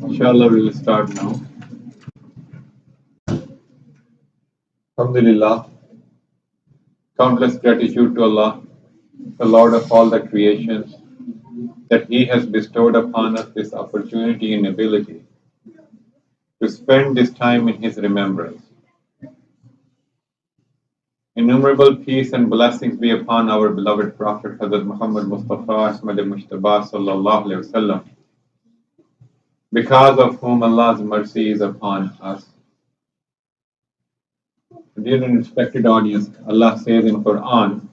Inshallah, we will start now. Alhamdulillah. Countless gratitude to Allah, the Lord of all the creations, that He has bestowed upon us this opportunity and ability to spend this time in His remembrance. Innumerable peace and blessings be upon our beloved Prophet Hazrat Muhammad Mustafa Ahmad Mujtaba Sallallahu Alaihi Wasallam, because of whom Allah's mercy is upon us. Dear and respected audience, Allah says in Quran,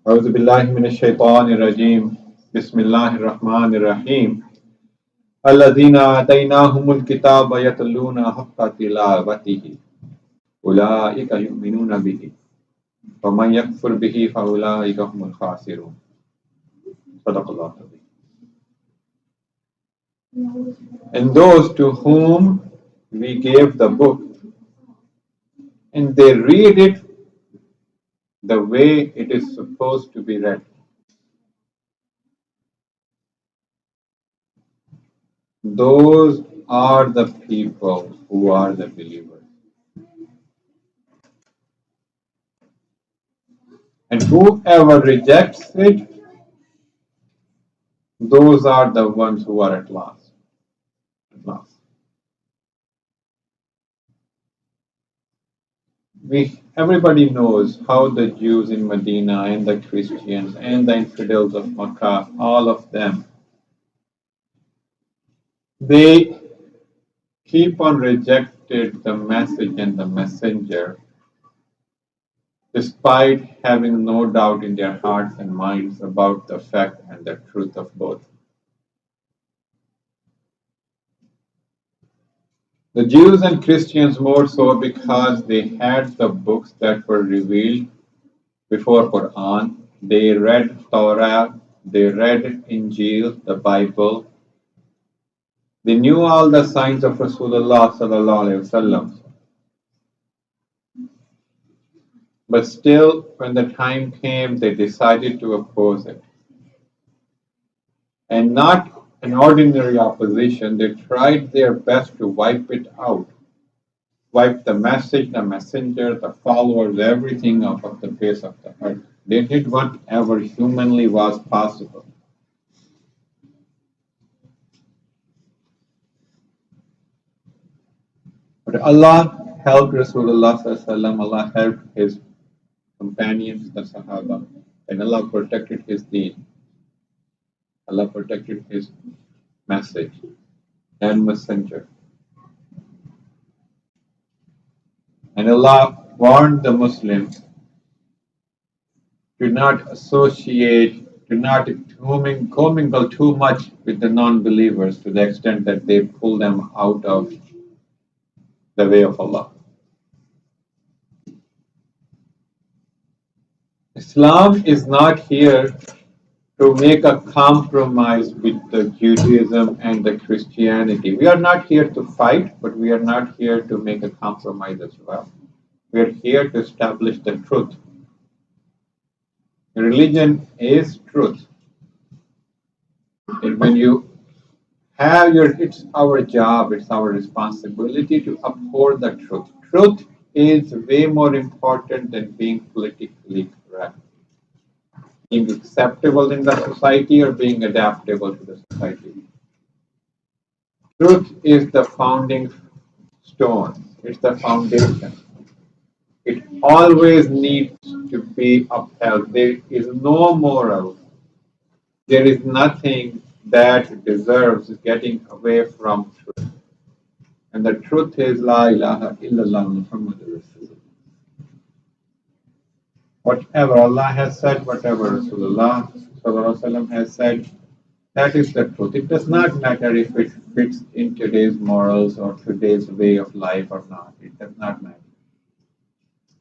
A'udhu billahi minash shaitanir rajeem, Bismillahir Rahmanir Rahim, Alladhina ataynahumul kitaba yatluna haqqa tilawatihi, ulaika yu'minuna bihi, wa man yakfur bihi fa ulaika humul khasirun. Sadaqallahu Azim. And those to whom we gave the book, and they read it the way it is supposed to be read. Those are the people who are the believers. And whoever rejects it, those are the ones who are at loss. Everybody knows how the Jews in Medina and the Christians and the infidels of Makkah, all of them, they keep on rejected the message and the messenger, despite having no doubt in their hearts and minds about the fact and the truth of both. The Jews and Christians more so because they had the books that were revealed before Quran. They read Torah, they read Injil, the Bible. They knew all the signs of Rasulullah sallallahu alaihi wasallam. But still, when the time came, they decided to oppose it. And not an ordinary opposition, they tried their best to wipe it out. Wipe the message, the messenger, the followers, everything off of the face of the earth. They did whatever humanly was possible. But Allah helped Rasulullah sallallahu alaihi wasallam, Allah helped his companions, the Sahaba, and Allah protected his deen. Allah protected his message and messenger. And Allah warned the Muslims to not associate, to not commingle too much with the non-believers to the extent that they pull them out of the way of Allah. Islam is not here to make a compromise with the Judaism and the Christianity. We are not here to fight, but we are not here to make a compromise as well. We are here to establish the truth. Religion is truth. And when you It's our job, it's our responsibility to uphold the truth. Truth is way more important than being politically correct, being acceptable in the society or being adaptable to the society. Truth is the founding stone, it's the foundation. It always needs to be upheld. There is no moral, there is nothing that deserves getting away from truth. And the truth is La ilaha illallah Muhammadur Rasulullah. Whatever Allah has said, whatever Rasulullah has said, that is the truth. It does not matter if it fits in today's morals or today's way of life or not. It does not matter.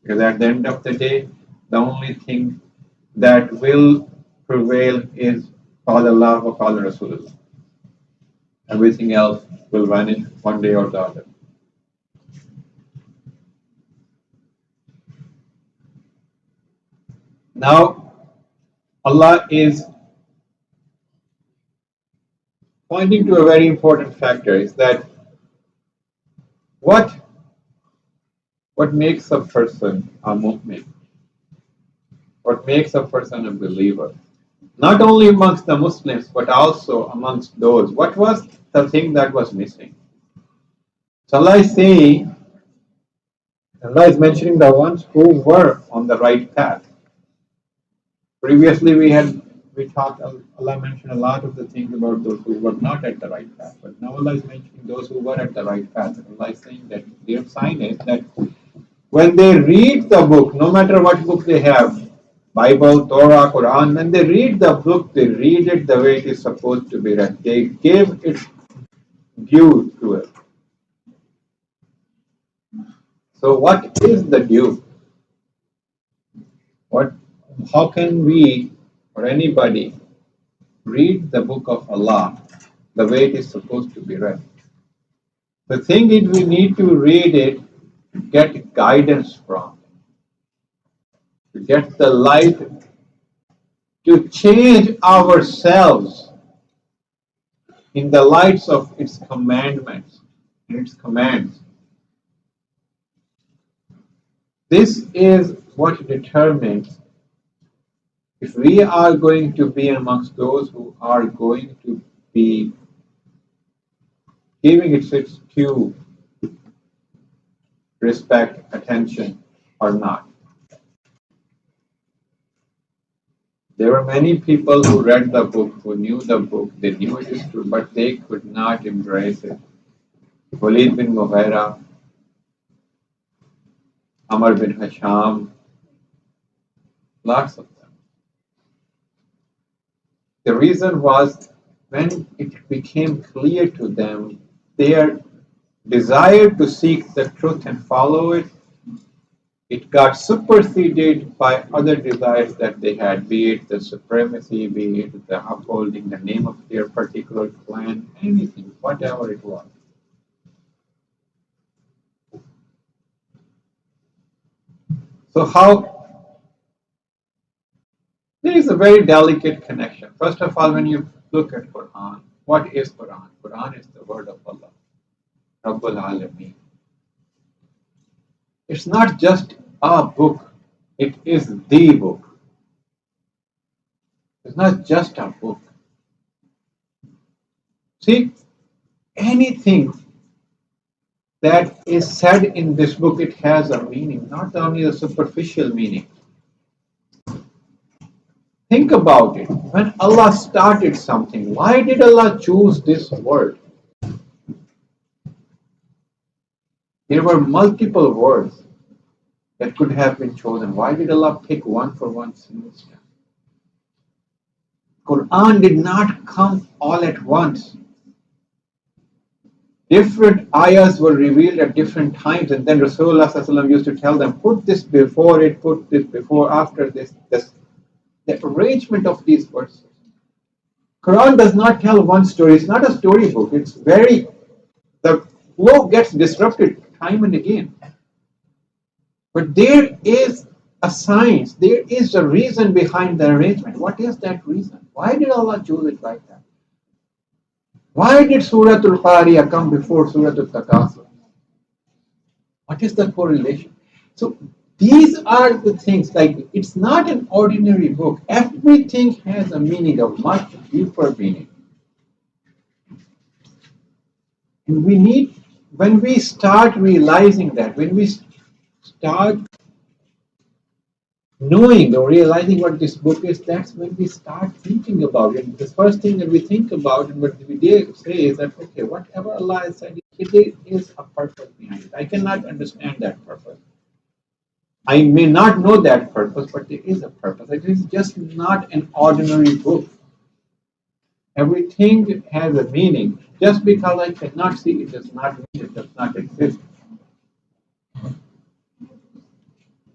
Because at the end of the day, the only thing that will prevail is Qala Allah wa Qala Rasulullah. Everything else will vanish one day or the other. Now, Allah is pointing to a very important factor, is that what makes a person a mu'min, what makes a person a believer, not only amongst the Muslims, but also amongst those. What was the thing that was missing? So Allah is saying, Allah is mentioning the ones who were on the right path. Previously we talked, Allah mentioned a lot of the things about those who were not at the right path. But now Allah is mentioning those who were at the right path. And Allah is saying that their sign is that when they read the book, no matter what book they have, Bible, Torah, Quran, when they read the book, they read it the way it is supposed to be read. They give its due to it. So what is the due? How can we or anybody read the book of Allah the way it is supposed to be read? The thing is, we need to read it to get guidance from, to get the light, to change ourselves in the lights of its commandments and its commands. This is what determines if we are going to be amongst those who are going to be giving it its due respect, attention, or not. There were many people who read the book, who knew the book, they knew it is true, but they could not embrace it. Walid bin Mughira, Amr bin Hisham, lots of them. The reason was when it became clear to them, their desire to seek the truth and follow it, it got superseded by other desires that they had, be it the supremacy, be it the upholding the name of their particular clan, anything, whatever it was. So there is a very delicate connection. First of all, when you look at Quran, what is Quran? Quran is the word of Allah, Rabbul Alameen. It's not just a book, it is the book. It's not just a book. See, anything that is said in this book, it has a meaning, not only a superficial meaning. Think about it. When Allah started something, why did Allah choose this word? There were multiple words that could have been chosen. Why did Allah pick one for one single step? Quran did not come all at once. Different ayahs were revealed at different times, and then Rasulullah used to tell them, put this before it, put this before, after this. The arrangement of these verses. Quran does not tell one story. It's not a storybook. The flow gets disrupted time and again. But there is a science. There is a reason behind the arrangement. What is that reason? Why did Allah choose it like that? Why did Surah Al-Qari'ah come before Surah Al-Takasur? What is the correlation? So these are the things, like it's not an ordinary book. Everything has a meaning, a much deeper meaning. And we need, when we start realizing that, when we start knowing or realizing what this book is, that's when we start thinking about it. The first thing that we think about and what we say is that, okay, whatever Allah has said, it is a purpose behind it. I cannot understand that purpose. I may not know that purpose, but there is a purpose. It is just not an ordinary book. Everything has a meaning. Just because I cannot see it does not mean it does not exist.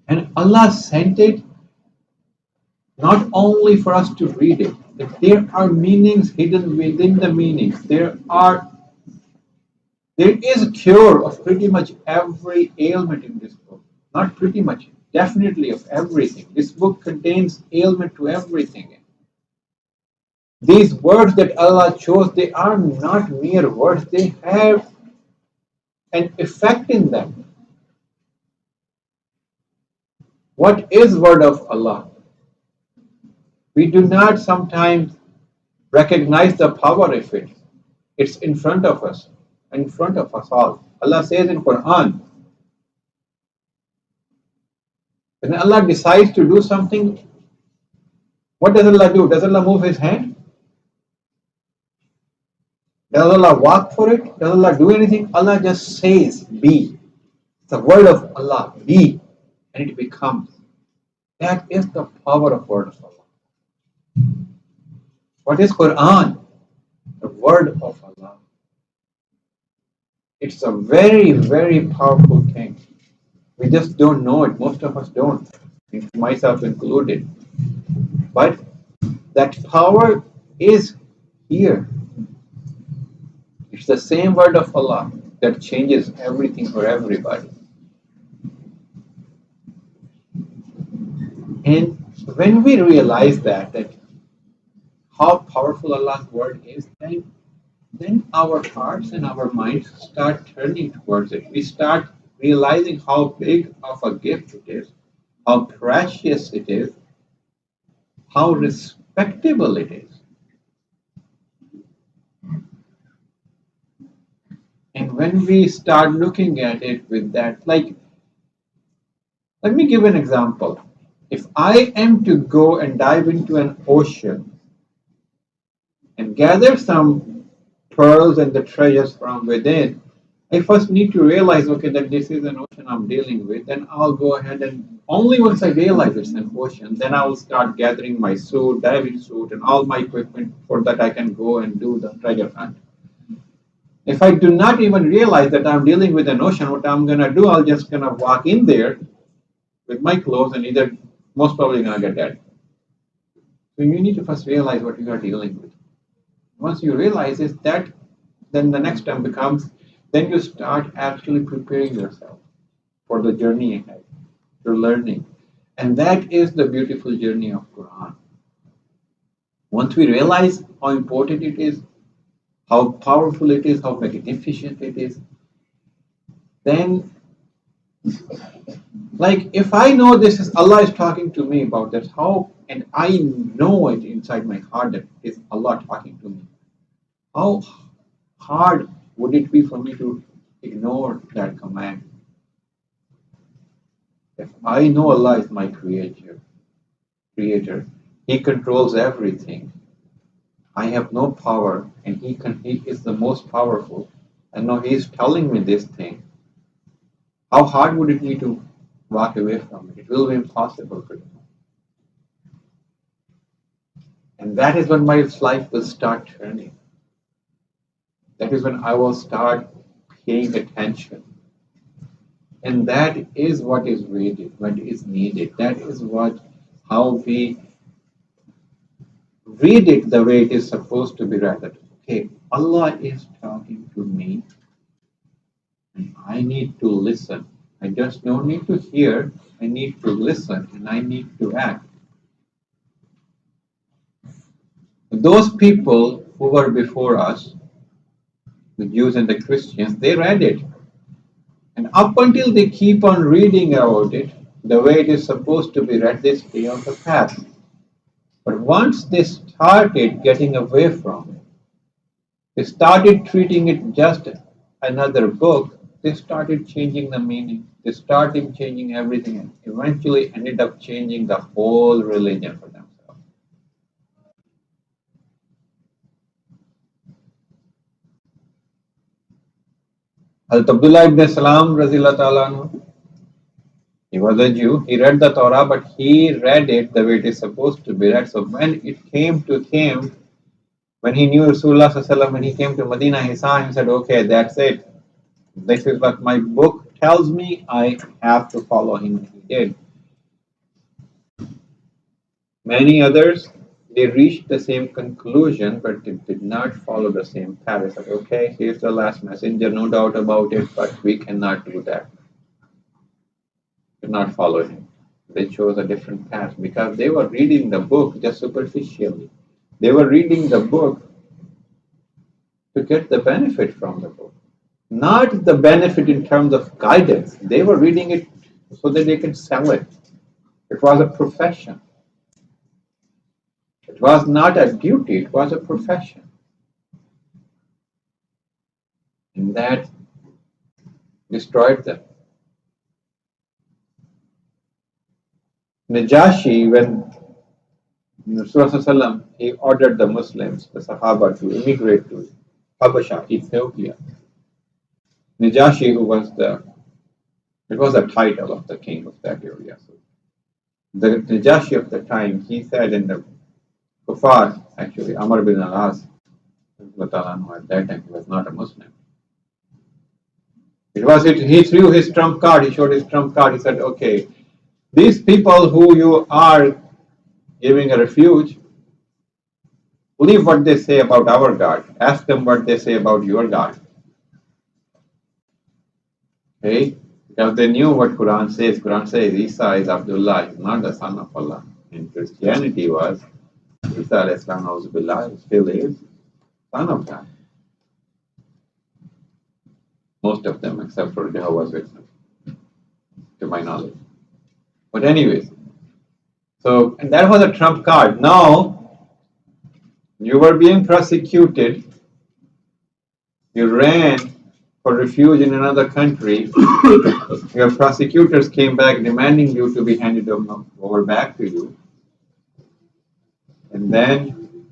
And Allah sent it not only for us to read it, but there are meanings hidden within the meanings. There is a cure of pretty much every ailment in this book. Not pretty much, definitely of everything. This book contains ailment to everything. These words that Allah chose, they are not mere words. They have an effect in them. What is word of Allah? We do not sometimes recognize the power of it. It's in front of us, in front of us all. Allah says in Quran, when Allah decides to do something, what does Allah do? Does Allah move His hand? Does Allah walk for it? Does Allah do anything? Allah just says, be. It's the word of Allah, be, and it becomes. That is the power of word of Allah. What is Quran? The word of Allah. It's a very, very powerful thing. We just don't know it. Most of us don't, myself included. But that power is here. It's the same word of Allah that changes everything for everybody. And when we realize that how powerful Allah's word is, then our hearts and our minds start turning towards it. We start realizing how big of a gift it is, how precious it is, how respectable it is. And when we start looking at it with that, like, let me give an example. If I am to go and dive into an ocean and gather some pearls and the treasures from within, I first need to realize, okay, that this is an ocean I'm dealing with. Then I'll go ahead and only once I realize it's an ocean, then I will start gathering my suit, diving suit, and all my equipment for that I can go and do the treasure hunt. If I do not even realize that I'm dealing with an ocean, what I'm going to do, I'm just going to walk in there with my clothes and either most probably going to get dead. So you need to first realize what you are dealing with. Once you realize it, that, then the next step becomes, then you start actually preparing yourself for the journey ahead, for learning. And that is the beautiful journey of Quran. Once we realize how important it is, how powerful it is, how magnificent it is, then, like, if I know this is Allah is talking to me about this, how, and I know it inside my heart that it is Allah talking to me, how hard would it be for me to ignore that command? If I know Allah is my creator, He controls everything. I have no power, and He is the most powerful, and now He is telling me this thing. How hard would it be to walk away from it? It will be impossible for me. And that is when my life will start turning. That is when I will start paying attention. And that is what is needed, That is how we read it the way it is supposed to be read. That, okay, Allah is talking to me, and I need to listen. I just don't need to hear, I need to listen, and I need to act. Those people who were before us, the Jews and the Christians, they read it. And up until they keep on reading about it, the way it is supposed to be read, they stay on the path. But once they started getting away from it, they started treating it just another book, they started changing the meaning, they started changing everything, and eventually ended up changing the whole religion for themselves. Abdullah ibn Salam, he was a Jew. He read the Torah, but he read it the way it is supposed to be read. So when it came to him, when he knew Rasulullah Sallallahu, when he came to Medina, he saw him and said, okay, that's it. This is what my book tells me. I have to follow him. He did. Many others, they reached the same conclusion, but they did not follow the same path. They said, okay, here's the last messenger, no doubt about it, but we cannot do that. Did not follow him. They chose a different path because they were reading the book just superficially. They were reading the book to get the benefit from the book, not the benefit in terms of guidance. They were reading it so that they could sell it. It was a profession. It was not a duty, it was a profession. And that destroyed them. Najashi, when Rasulullah he ordered the Muslims, the Sahaba, to immigrate to Habasha, Ethiopia. Najashi, it was a title of the king of that area. So the Najashi of the time, he said in the Kufar, actually, Amr bin al-As, at that time, he was not a Muslim. He threw his trump card, he showed his trump card, he said, okay, these people who you are giving a refuge, believe what they say about our God. Ask them what they say about your God. Okay? Because they knew what Quran says. Quran says Isa is Abdullah, he's not the son of Allah. And Christianity was Isa al-Islam still is son of God. Most of them, except for Jehovah's Witnesses, to my knowledge. But anyways, so, and that was a trump card. Now, you were being prosecuted. You ran for refuge in another country. Your prosecutors came back demanding you to be handed over back to you. And then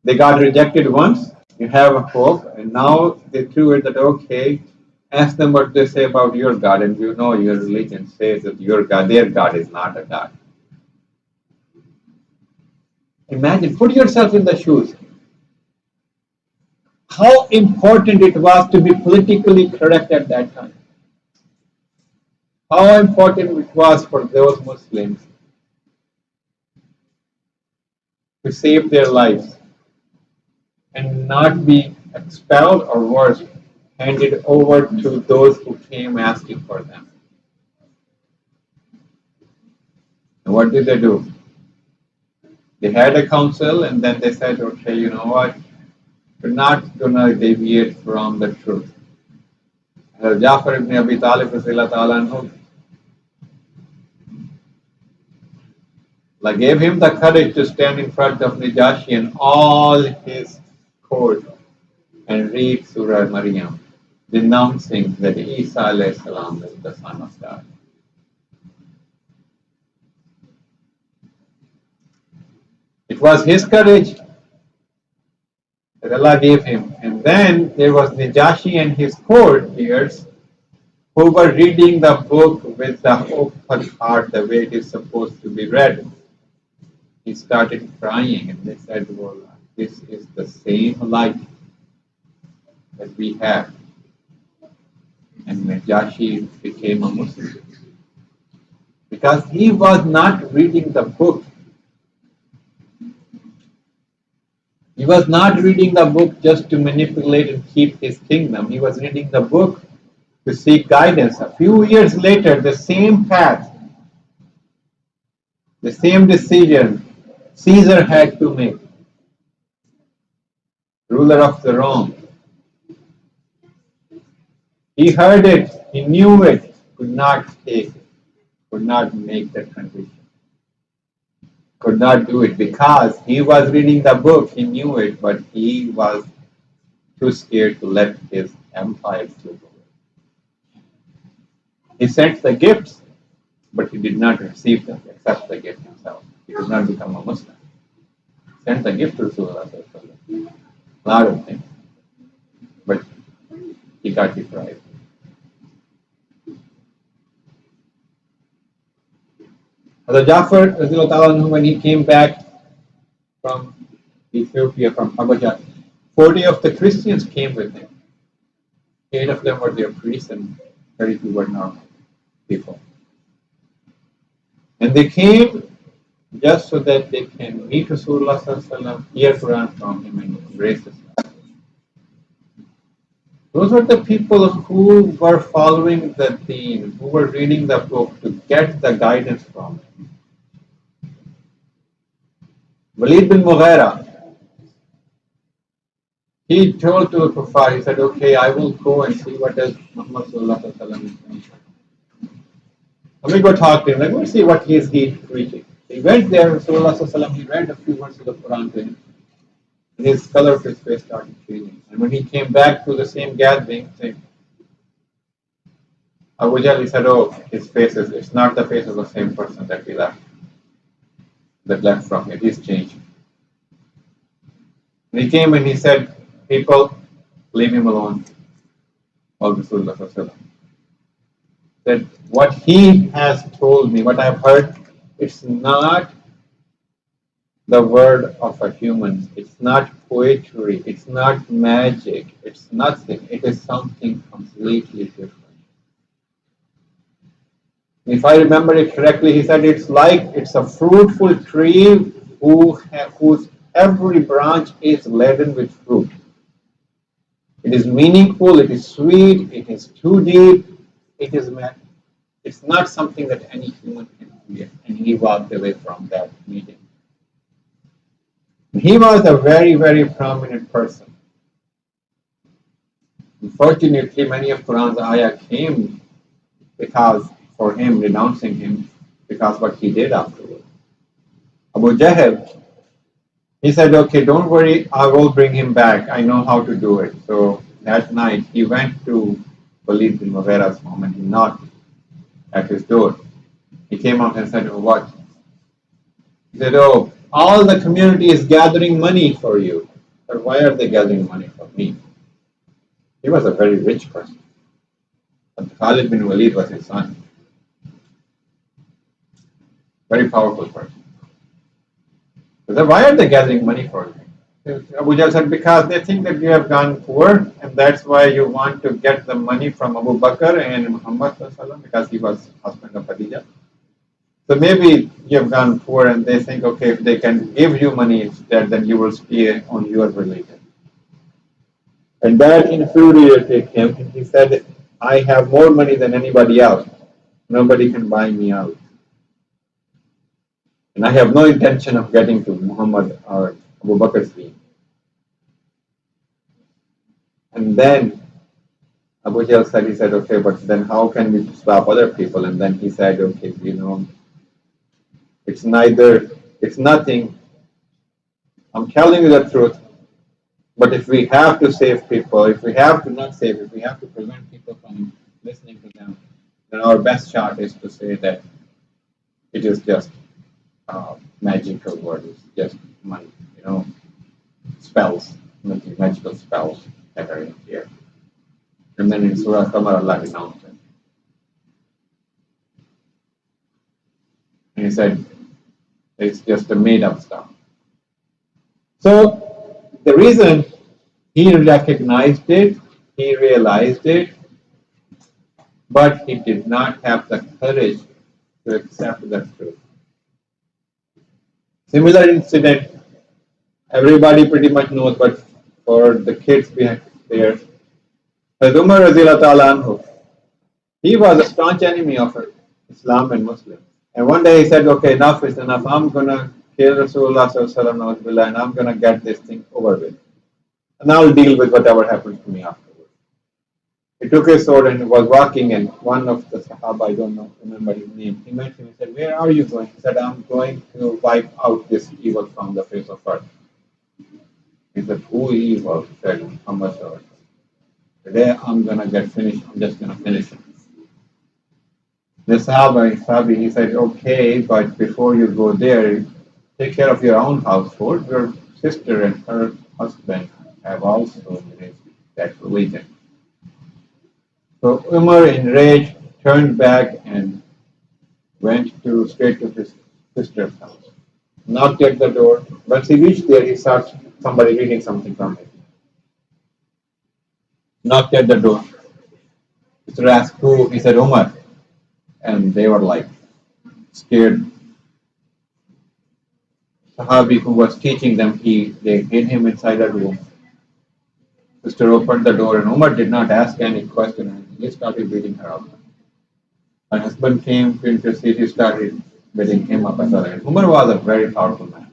they got rejected once. You have a hope. And now they threw it that, okay, ask them what they say about your God. And you know your religion says that your God, their God is not a God. Imagine, put yourself in the shoes. How important it was to be politically correct at that time. How important it was for those Muslims to save their lives and not be expelled or worse, handed over to those who came asking for them. And what did they do? They had a council and then they said, okay, you know what? We're not going to deviate from the truth. Jafar ibn Abi Talib gave him the courage to stand in front of Najashi and all his court and read Surah Maryam, denouncing that Isa alayhi salam is the son of God. It was his courage that Allah gave him. And then there was Najashi and his courtiers who were reading the book with the open heart, the way it is supposed to be read. He started crying and they said, well, this is the same light that we have. And Najashi became a Muslim. Because he was not reading the book. He was not reading the book just to manipulate and keep his kingdom. He was reading the book to seek guidance. A few years later, the same path, the same decision Caesar had to make, ruler of the Rome. He heard it, he knew it, could not take it, could not make that transition, could not do it because he was reading the book, he knew it, but he was too scared to let his empire slip away. He sent the gifts, but he did not receive them, accept the gift himself. He did not become a Muslim. He sent the gift to Rasulullah, a lot of things, but he got deprived. Hazrat Jafar, when he came back from Ethiopia, from Habasha, 40 of the Christians came with him. 8 of them were their priests and 32 were normal people. And they came just so that they can meet Rasulullah, hear Quran from him and embrace Islam. Those were the people who were following the deen, who were reading the book to get the guidance from it. Walid bin Mughira, he told to the Prophet, he said, okay, I will go and see what else Muhammad Sallallahu Alaihi Wasallam is saying. Let me go talk to him. Let me see what he is preaching. He went there, Rasulullah Sallallahu Alaihi Wasallam, he read a few verses of Quran to him. And his color of his face started changing. And when he came back to the same gathering, saying, Abu Jahl, he said, oh, his face is, it's not the face of the same person that left from him. He's changed. And he came and he said, people, leave him alone. All Rasulullah Sallallahu Alaihi Wasallam. That what he has told me, what I've heard, it's not the word of a human. It's not poetry. It's not magic. It's nothing. It is something completely different. If I remember it correctly, he said it's like it's a fruitful tree whose every branch is laden with fruit. It is meaningful. It is sweet. It is too deep. It's not something that any human can create. And he walked away from that meeting. He was a very, very prominent person. Unfortunately, many of Quran's ayah came because for him, renouncing him, because what he did afterwards. Abu Jahl, he said, okay, don't worry, I will bring him back. I know how to do it. So that night, he went to Walid bin Mughira's home and he knocked at his door. He came out and said, oh, what? He said, oh, all the community is gathering money for you. But why are they gathering money for me? He was a very rich person. But Khalid bin Walid was his son. Very powerful person. He said, why are they gathering money for you? Abu Jahl said, because they think that you have gone poor and that's why you want to get the money from Abu Bakr and Muhammad because he was husband of Khadija. So maybe you have gone poor and they think, okay, if they can give you money instead, then you will stay on your religion. And that infuriated him. And he said, I have more money than anybody else. Nobody can buy me out. And I have no intention of getting to Muhammad or Abu Bakr's deen. And then Abu Jahl said, he said, okay, but then how can we stop other people? And then he said, okay, it's nothing. I'm telling you the truth. But if we have to save people, if we have to prevent people from listening to them, then our best shot is to say that it is just magical word, it's just money, spells, magical spells that are in here. And then in Surah Qamar, Allah announced it. And he said, it's just a made up stuff. So the reason he recognized it, he realized it, but he did not have the courage to accept the truth. Similar incident, everybody pretty much knows, but for the kids behind there, Umar Radhiyallahu, he was a staunch enemy of Islam and Muslims. And one day he said, okay, enough is enough. I'm going to kill Rasulullah Sallallahu Alaihi Wasallam and I'm going to get this thing over with. And I'll deal with whatever happens to me afterwards. He took his sword and was walking, and one of the Sahaba, I don't know, remember his name, he met him and said, "Where are you going?" He said, "I'm going to wipe out this evil from the face of earth." He said, "Who evil?" He said, "Muhammad. Today I'm gonna get finished, I'm just gonna finish him." The Sahabi, he said, "Okay, but before you go there, take care of your own household. Your sister and her husband have also embraced that religion." So Umar, enraged, turned back and went straight to his sister's house. Knocked at the door. Once he reached there, he saw somebody reading something from it. Knocked at the door. Mr. asked who? He said, "Umar." And they were like scared. Sahabi who was teaching them, they hid him inside a room. Sister opened the door and Umar did not ask any question. He started beating her up. Her husband came to intercede. He started beating him up as well. And Umar was a very powerful man.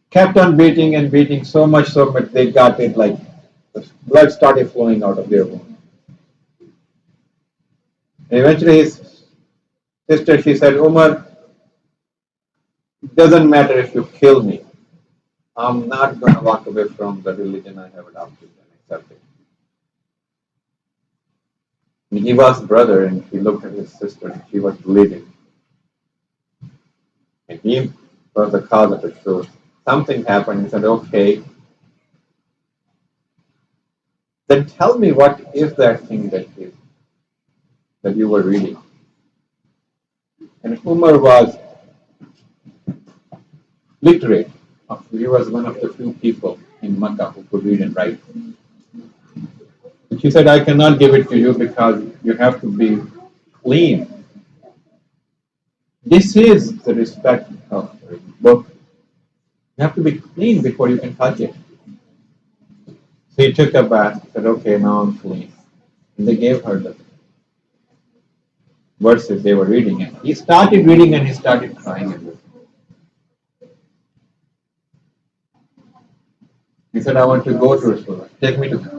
Kept on beating and beating so much they got it like the blood started flowing out of their wound. And eventually his sister, she said, "Umar, it doesn't matter if you kill me. I'm not going to walk away from the religion I have adopted and accepted." And he was brother, and he looked at his sister, and she was bleeding. And he was the cause of it. So something happened. He said, "Okay, then tell me what is that thing that you were reading." And Umar was literate. He was one of the few people in Makkah who could read and write. And she said, "I cannot give it to you because you have to be clean. This is the respect of the book. You have to be clean before you can touch it." So he took a bath, said, "Okay, now I'm clean." And they gave her the verses they were reading. And he started reading and he started crying. He said, "I want to go to Rasulullah. Take me to him."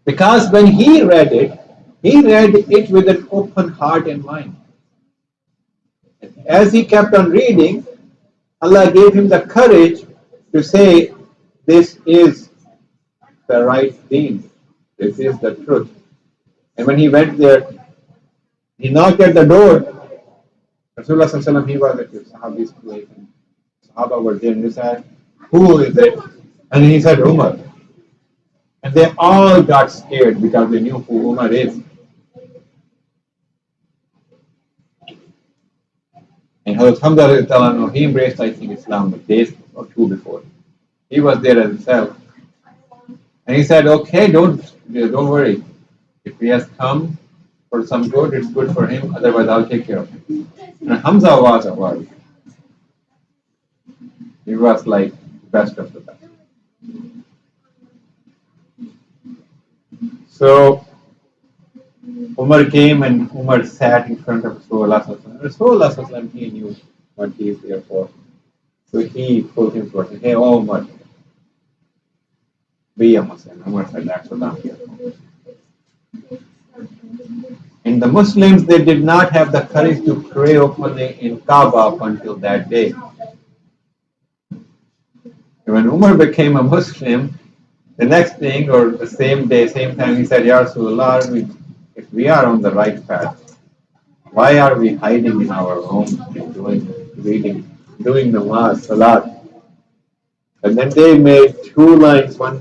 Because when he read it with an open heart and mind. And as he kept on reading, Allah gave him the courage to say, "This is the right deen. This is the truth." And when he went there, he knocked at the door. Rasulullah sallallahu alaihi wasallam, he was at the Sahabi's place. And Sahaba were there and he said, "Who is it?" And he said, "Umar." And they all got scared because they knew who Umar is. And Hazrat Hamza, he embraced, I think, Islam a day or two before. He was there as himself. And he said, "Okay, don't worry. If he has come for some good, it's good for him. Otherwise, I'll take care of him." And Hamza was a warrior. He was like best of the best. So Umar came and Umar sat in front of Rasulullah. Rasulullah, he knew what he is there for. So he pulled him towards him. "Hey, oh Umar, be a Muslim." Umar said, "That's what I'm here for." And the Muslims, they did not have the courage to pray openly in Kaaba up until that day. And when Umar became a Muslim, the next thing or the same day, same time, he said, "Ya Rasulullah, if we are on the right path, why are we hiding in our homes and doing namaz, salat?" And then they made two lines. One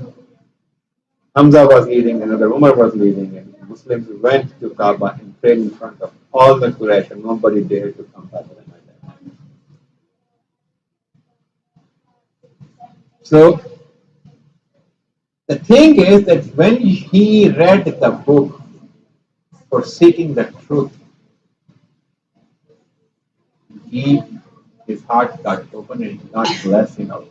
Hamza was leading, another Umar was leading, and Muslims went to Kaaba and prayed in front of all the Quraysh, and nobody dared to come back to them like that. So the thing is that when he read the book for seeking the truth, his heart got open and he got blessing out.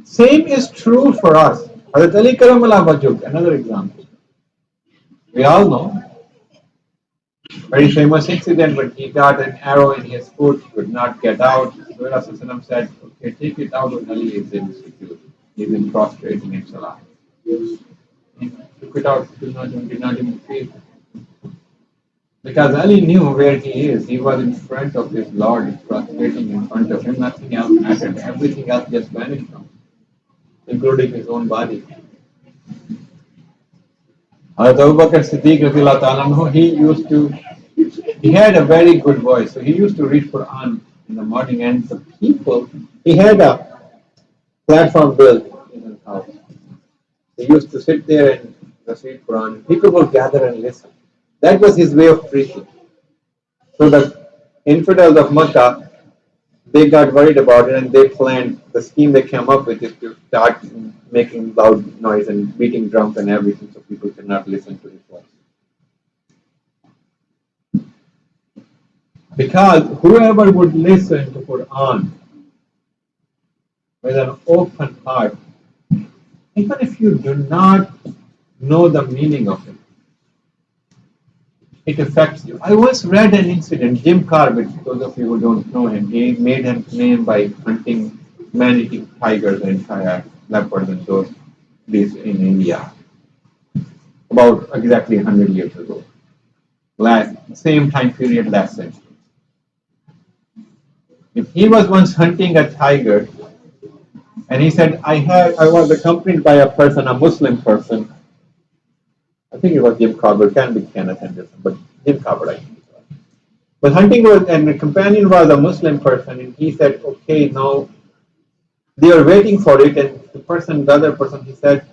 Same is true for us. Hazrat Ali Karamallah Wajh, another example. We all know. Very famous incident when he got an arrow in his foot, could not get out. Rasulullah said, They take it out when Ali is in sujood. He's in prostrating in salah. He took it out, did not even feel it. Because Ali knew where he is. He was in front of his Lord, prostrating in front of him. Nothing else mattered. Everything else just vanished from him, including his own body. Abu Bakr Siddiq, he had a very good voice. So he used to read Quran in the morning, and the people, he had a platform built in his house. He used to sit there and recite Quran. People would gather and listen. That was his way of preaching. So the infidels of Makkah, they got worried about it and they planned the scheme they came up with is to start making loud noise and beating drums and everything so people could not listen to his voice. Because whoever would listen to Quran with an open heart, even if you do not know the meaning of it, it affects you. I once read an incident, Jim Corbett, those of you who don't know him, he made his name by hunting man-eating tigers and leopards and those beasts in India about exactly 100 years ago. Same time period last century. If he was once hunting a tiger, and he said, I was accompanied by a person, a Muslim person. I think it was Jim Corbett, can be Kenneth Henderson, but Jim Corbett, I think it was. But hunting was, and the companion was a Muslim person, and he said, okay, now they are waiting for it, and the other person, he said,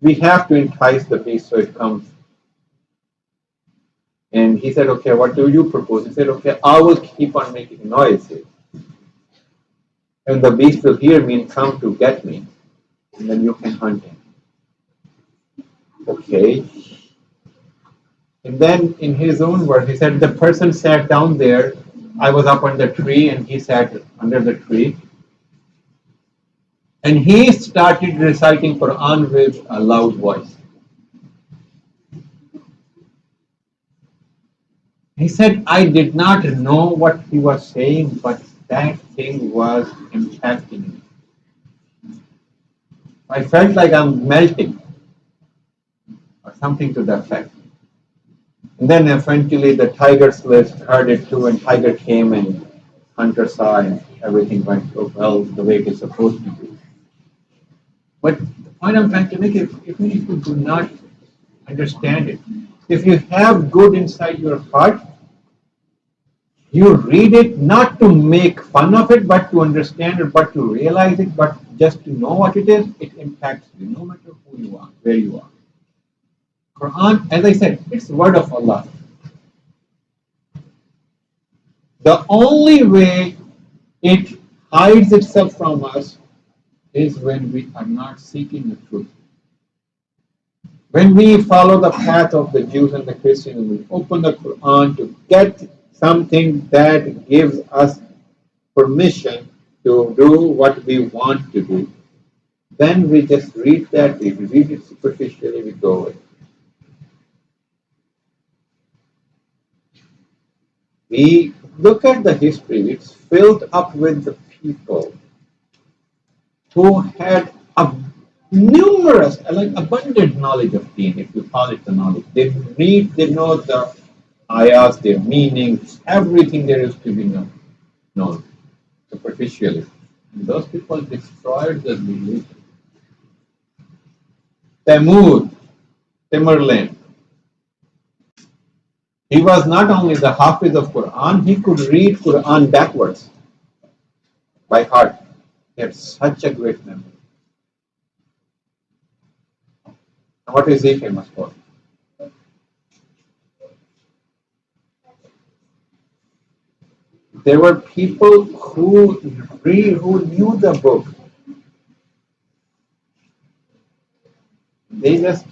we have to entice the beast so it comes. And he said, okay, what do you propose? He said, okay, I will keep on making noises. And the beast will hear me and come to get me. And then you can hunt him. Okay. And then in his own words, he said, the person sat down there. I was up on the tree and he sat under the tree. And he started reciting Quran with a loud voice. He said, I did not know what he was saying, but that thing was impacting me. I felt like I'm melting, or something to that effect. And then eventually the tigers heard it too, and tiger came and hunter saw, and everything went so well the way it is supposed to be. But the point I'm trying to make is, even if you do not understand it, if you have good inside your heart, you read it not to make fun of it, but to understand it, but to realize it, but just to know what it is, it impacts you, no matter who you are, where you are. Quran, as I said, it's the word of Allah. The only way it hides itself from us is when we are not seeking the truth. When we follow the path of the Jews and the Christians, we open the Quran to get something that gives us permission to do what we want to do. Then we just read that, we read it superficially, we go away. We look at the history, it's filled up with the people who had abundant knowledge of deen, if you call it the knowledge. They read, they know the ayahs, their meanings, everything there is to be known superficially. And those people destroyed the religion. Tamerlane. He was not only the Hafiz of Quran, he could read Quran backwards by heart. He had such a great memory. And what is he famous for? There were people who knew the book. They just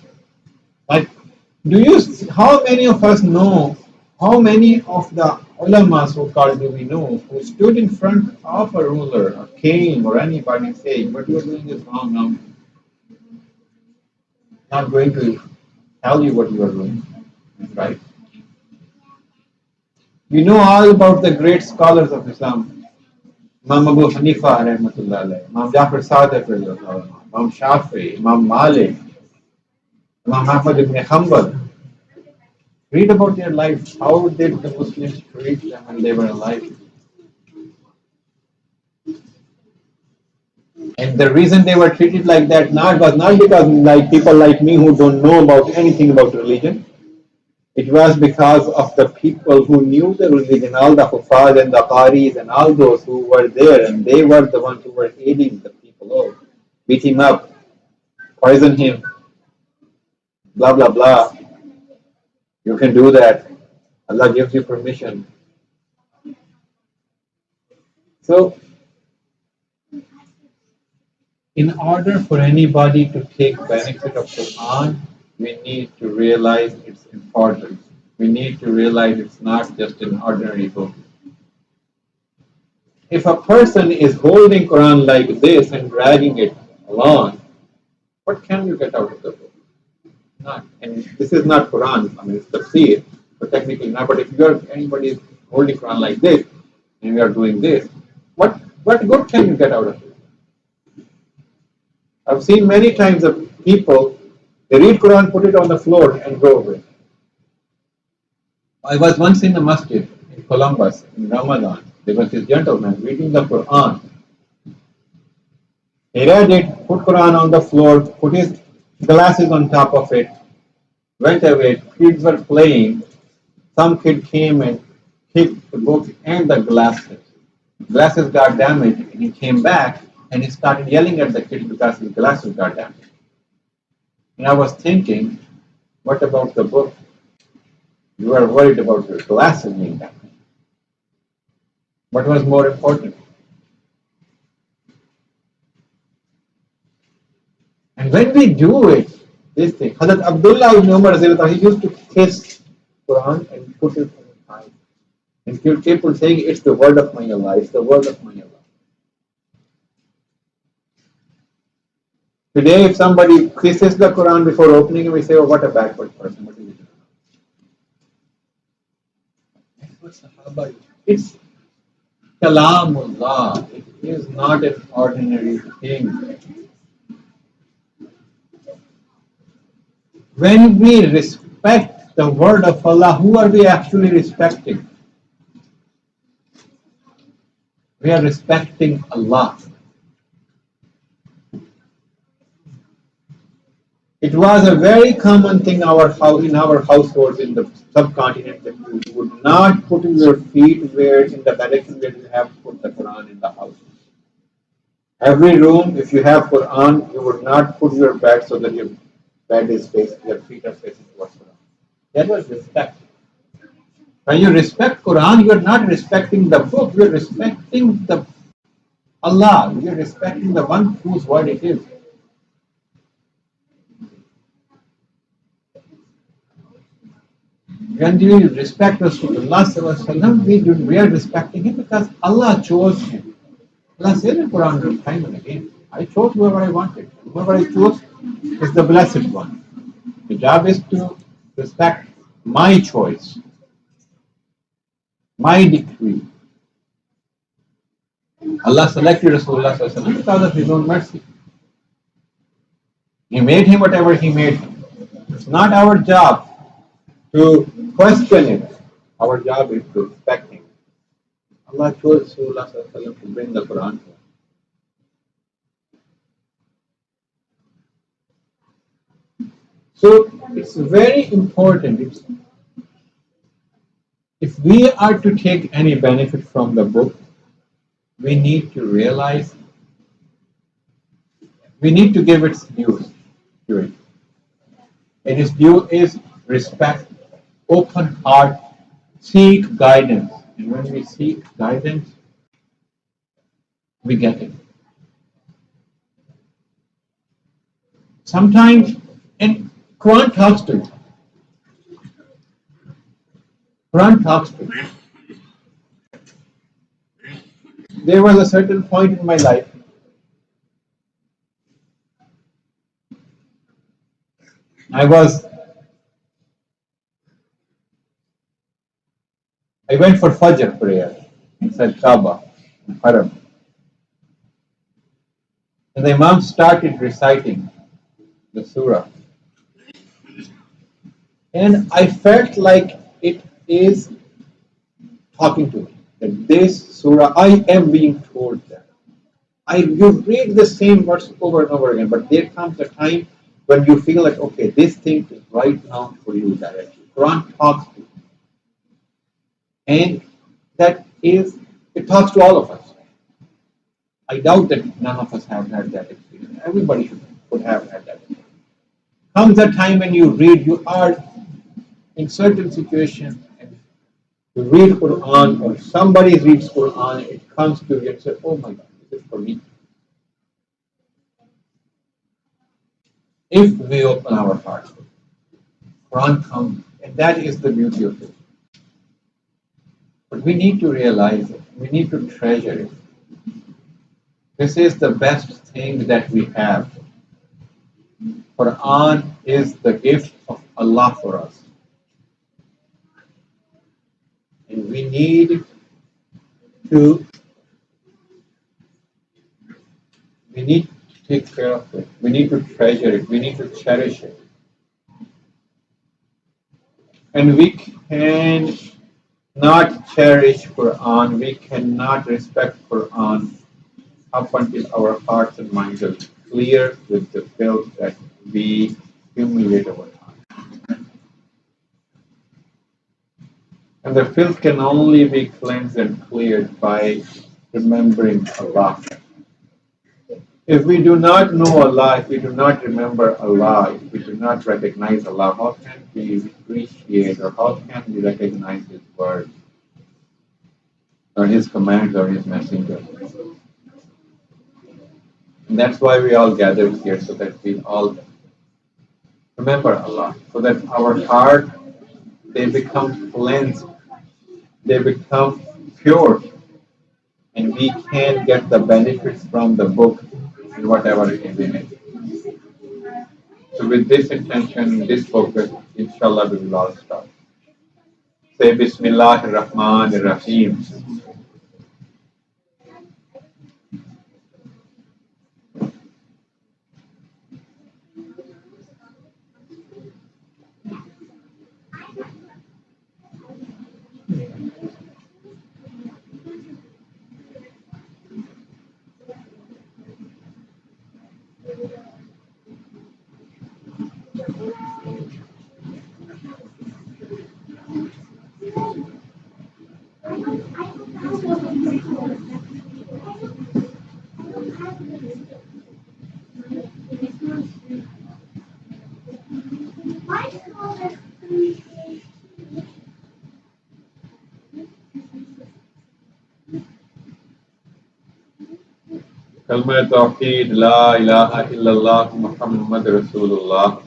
how many of us know, how many of the ulamas who called do we know, who stood in front of a ruler, a king or anybody saying, what you are doing is wrong now. Not going to tell you what you are doing, right? We know all about the great scholars of Islam. Imam Abu Hanifa, rahmatullah alayhi, Imam Jafar Sadiq, Imam Shafi, Imam Malik, Imam Ahmad ibn Hanbal. Read about their lives. How did the Muslims treat them when they were alive? And the reason they were treated like that was not because like people like me who don't know about anything about religion. It was because of the people who knew the religion, all the Hufaz and the Qaris and all those who were there, and they were the ones who were aiding the people. Oh, beat him up, poison him, blah blah blah. You can do that. Allah gives you permission. So, in order for anybody to take benefit of Quran, we need to realize its importance. We need to realize it's not just an ordinary book. If a person is holding Quran like this and dragging it along, what can you get out of the book? Not. And this is not Quran. I mean, it's tafsir, but technically not. But if anybody is holding Quran like this and we are doing this, what good can you get out of it? I've seen many times of people, they read Quran, put it on the floor and go away. I was once in a masjid in Columbus in Ramadan. There was this gentleman reading the Quran. He read it, put Quran on the floor, put his glasses on top of it, went away. Kids were playing. Some kid came and kicked the book and the glasses. Glasses got damaged, and he came back and he started yelling at the kid because his glasses got damaged. And I was thinking, what about the book? You are worried about your glasses being damaged. What was more important? And when we do it, this thing, Hazrat Abdullah ibn Umar, he used to kiss Quran and put it on his eye. And people saying, it's the word of my Allah, it's the word of my Allah. Today, if somebody kisses the Quran before opening it, we say, oh, what a backward person. What is it? It's Kalamullah. It is not an ordinary thing. When we respect the word of Allah, who are we actually respecting? We are respecting Allah. It was a very common thing in our households in the subcontinent that you would not put your feet in the direction where you have put the Quran in the house. Every room, if you have Quran, you would not put your bed so that your bed is facing, your feet are facing towards Quran. That was respect. When you respect Quran, you are not respecting the book, you are respecting the Allah, you are respecting the one whose word it is. When we respect Rasulullah, we are respecting him because Allah chose him. Allah said in Quran time and again, I chose whoever I wanted. Whoever I chose is the blessed one. The job is to respect my choice, my decree. Allah selected Rasulullah because of his own mercy. He made him whatever he made him. It's not our job to question it. Our job is to respect him. Allah chose Rasulullah to bring the Quran to us. So it's very important. If we are to take any benefit from the book, we need to realize, we need to give its due to it. And its due is respect, open heart, seek guidance. And when we seek guidance, we get it. Sometimes, and Quran talks to you. Quran talks to you. There was a certain point in my life I was I went for Fajr prayer inside Kaaba, Haram. And the Imam started reciting the surah. And I felt like it is talking to me. That this surah, I am being told that. You read the same verse over and over again, but there comes a time when you feel like, okay, this thing is right now for you directly. Quran talks to you. And that is, it talks to all of us. I doubt that none of us have had that experience. Everybody could have had that experience. Comes a time when you read, you are in certain situations and you read Quran or somebody reads Quran, it comes to you and says, oh my God, this is for me. If we open our hearts, Quran comes, and that is the beauty of it. But we need to realize it. We need to treasure it. This is the best thing that we have. Quran is the gift of Allah for us. And we need to take care of it. We need to treasure it. We need to cherish it. And we can not cherish Quran. We cannot respect Quran up until our hearts and minds are clear with the filth that we accumulate over time. And the filth can only be cleansed and cleared by remembering Allah. If we do not know Allah, if we do not remember Allah, if we do not recognize Allah, how can we appreciate or how can we recognize His word or His commands or His messenger? And that's why we all gathered here, so that we all remember Allah, so that our heart, they become cleansed, they become pure, and we can get the benefits from the book and whatever is in it. So with this intention, this focus, inshallah, we will all start. Say Bismillah ar-Rahman ar-Rahim. Kalma Tawheed, La ilaha illallah, Muhammad Rasulullah.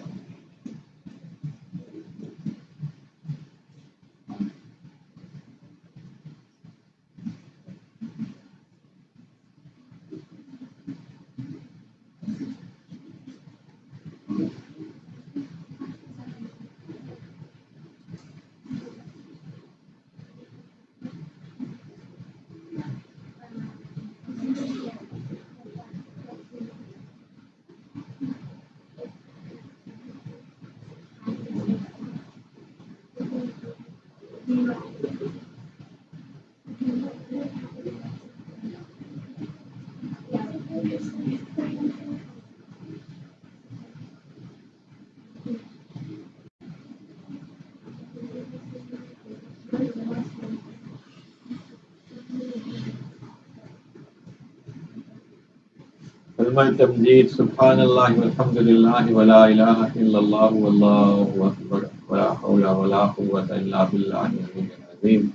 Kalma Tamjeed, Subhanallah, walhamdulillah, wa la ilaha illallah, wallahu akbar, wa la hawla wa la quwwata illa billahi al-aliyyil azim.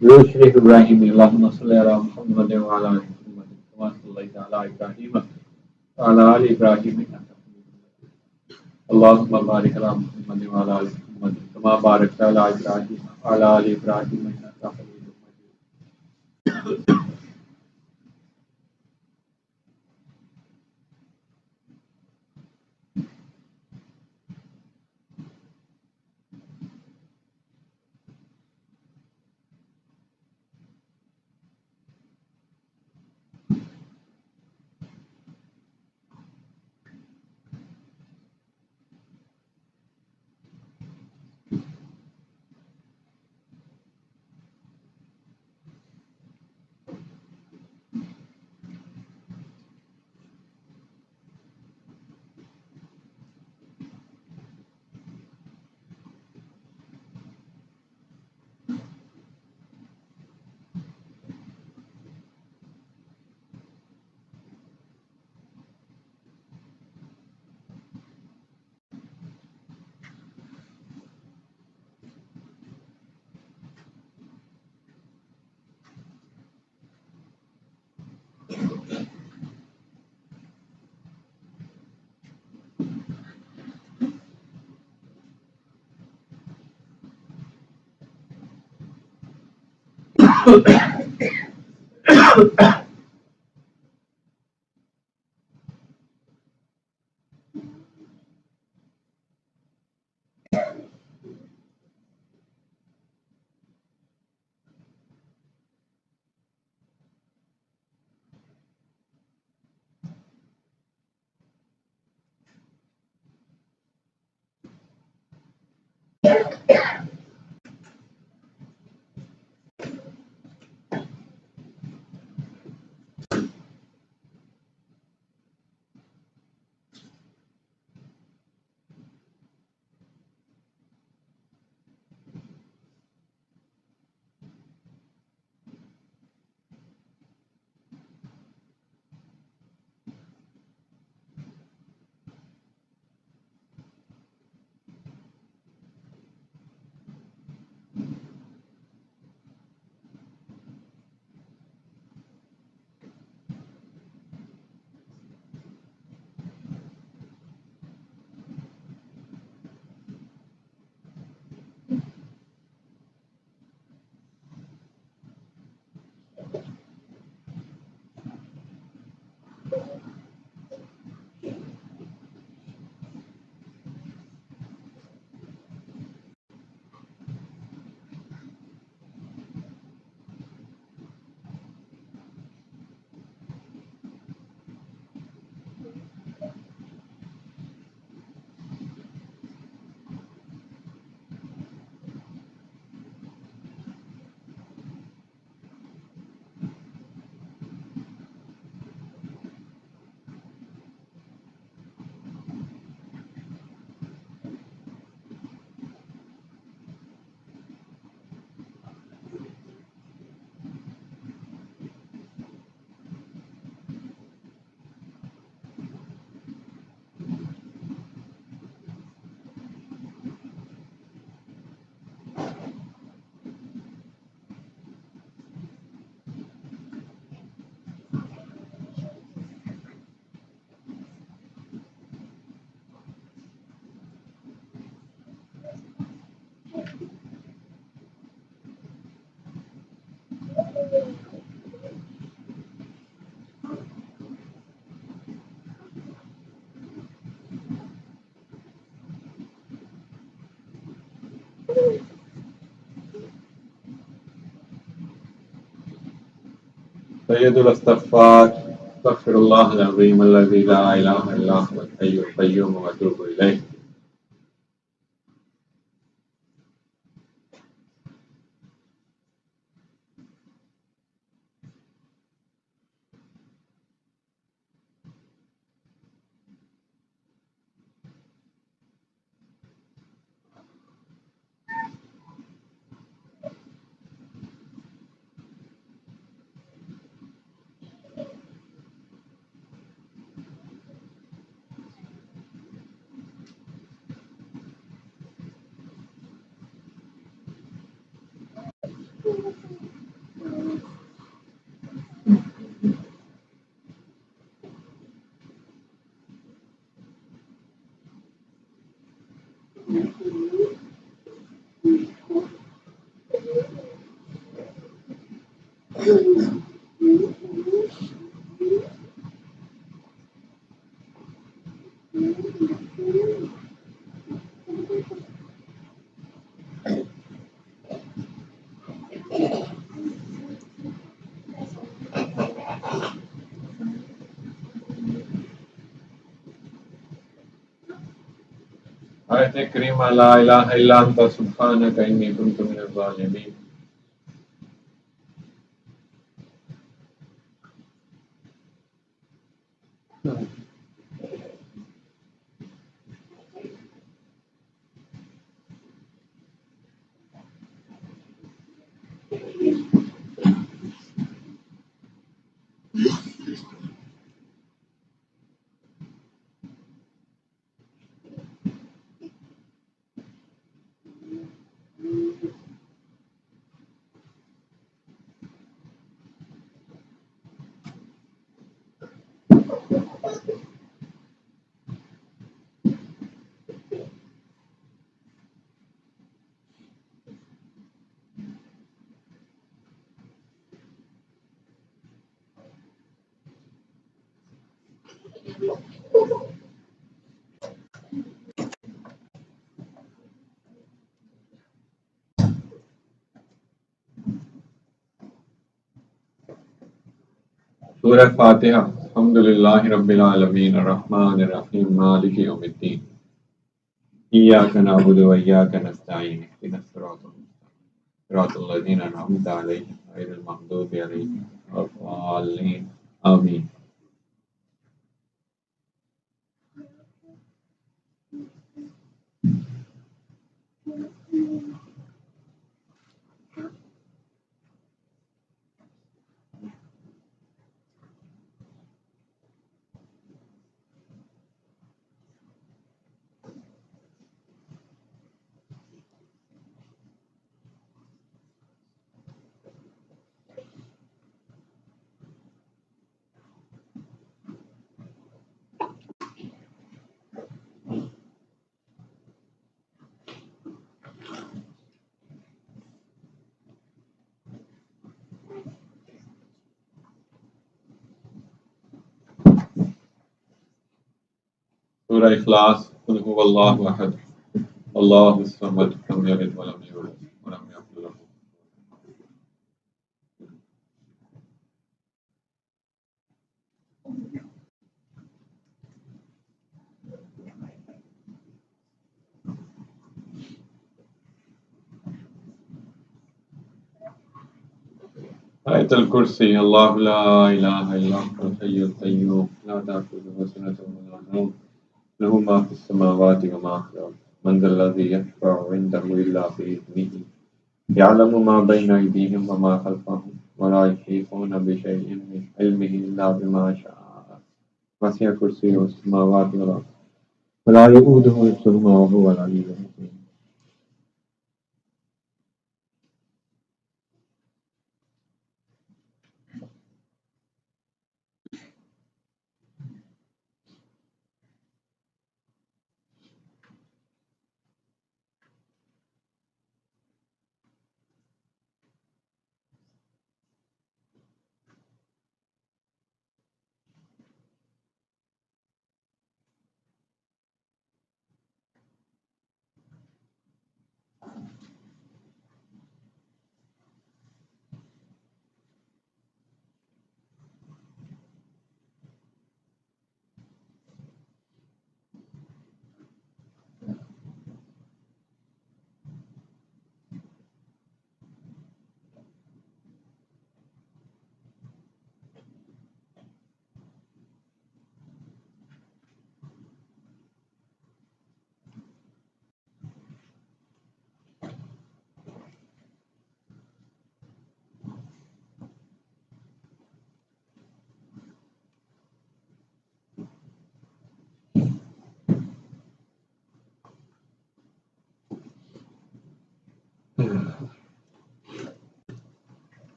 Yushrih Ibrahim Allahumma salli ala Muhammad wa ala ali Muhammad kama sallaita ala Ibrahim wa ala ali Ibrahim innaka Hamidum Majid. Allahumma barik ala Muhammad wa ala ali Muhammad kama barakta ala Ibrahim wa ala ali Ibrahim innaka Hamidum Majid. سيد الاستغفار استغفر الله العظيم الذي لا إله إلا هو الحي القيوم وأتوب إليه. आयत करीमा ला इलाहा इल्ला अंता सुब्हानका इन्नी कुन्तु मिनज़ ज़ालिमीन। सूरह फातिहा। अल्हम्दुलिल्लाहि रब्बिल आलमीन अर्रहमानिर रहीम मालिकि यौमिद्दीन इय्याका नअबुदु व इय्याका नस्तईन इहदिनस सिरातल लज़ीना अनअमता अलैहिम गैरिल मग़दूबि अलैहिम वलद्दाल्लीन आमीन। सूरह इखलास। कुल हुवल्लाहु अहद अल्लाहुस समद लम यलिद व लम यूलद व लम यकुल लहू। आयतुल कुर्सी। अल्लाहु ला इलाहा इल्ला हुवल हय्युल क़य्यूम ला ताखुज़ुहु सिनतुन व ला नौम लहू मा फ़िस समावाति व मा फ़िल अर्ज़ मन ज़ल्लज़ी यशफ़अु इंदहु इल्ला बिइज़्निही यअलमु मा बैना अयदीहिम व मा ख़ल्फ़हुम व ला युहीतूना बिशैइन मिन इल्मिही इल्ला बिमा शाअ वसिअ कुर्सियुहुस समावाति वल अर्ज़ व ला यऊदुहु हिफ्ज़ुहुमा व हुवल अलिय्युल अज़ीम।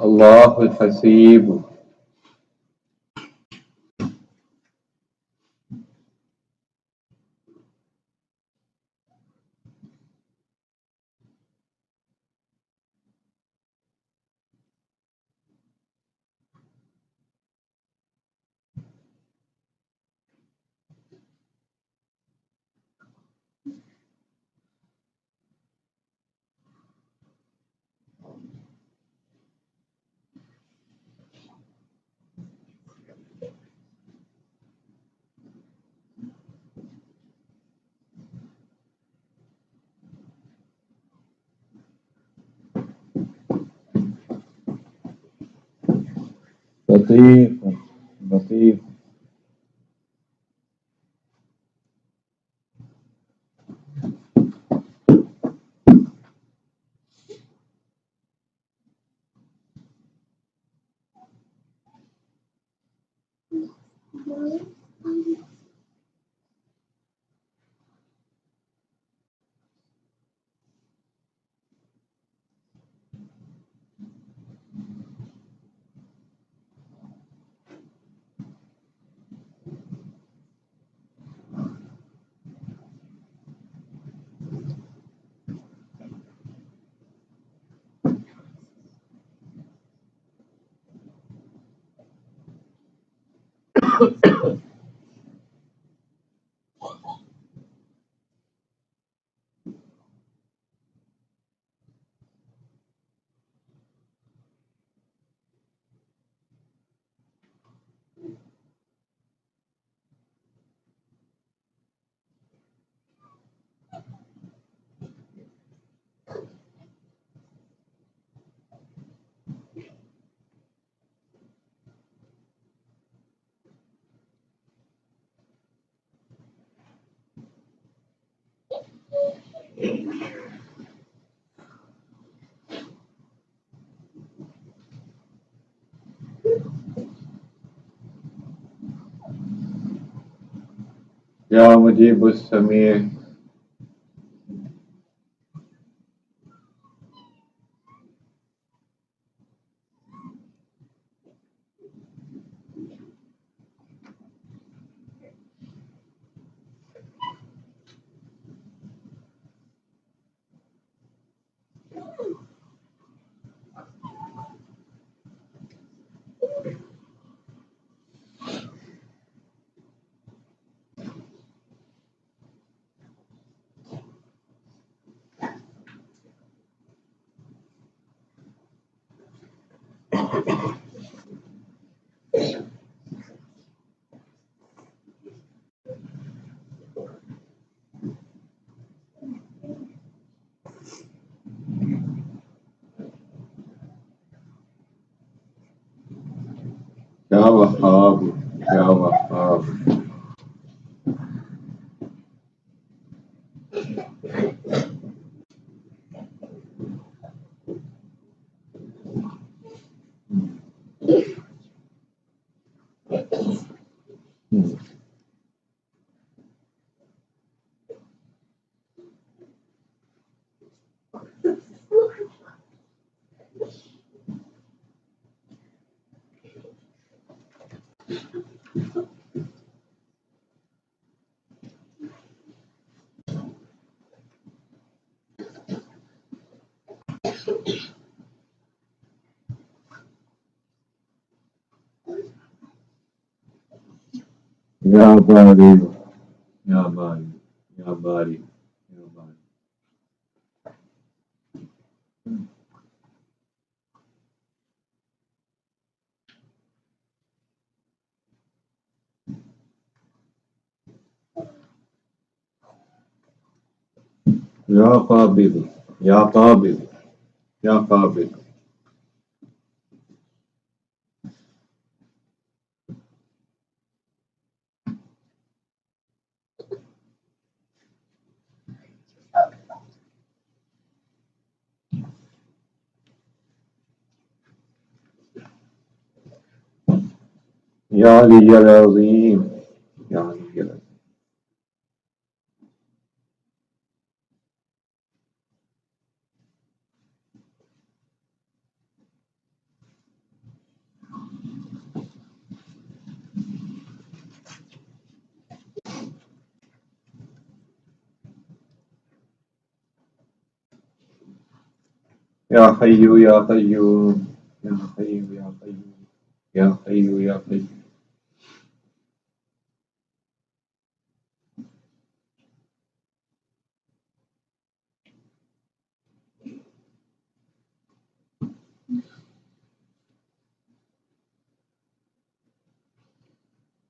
الله الحسيب. لطيف لطيف. يا مجيب السميع. يا وهاب يا وهاب. يا باري يا باري يا باري يا باري. يا قابض يا قابض يا قابض. या अलियल अज़ीम, या अलियल अज़ीम। या हय्यू या क़य्यूम, या हय्यू या क़य्यूम, या हय्यू या क़य्यूम।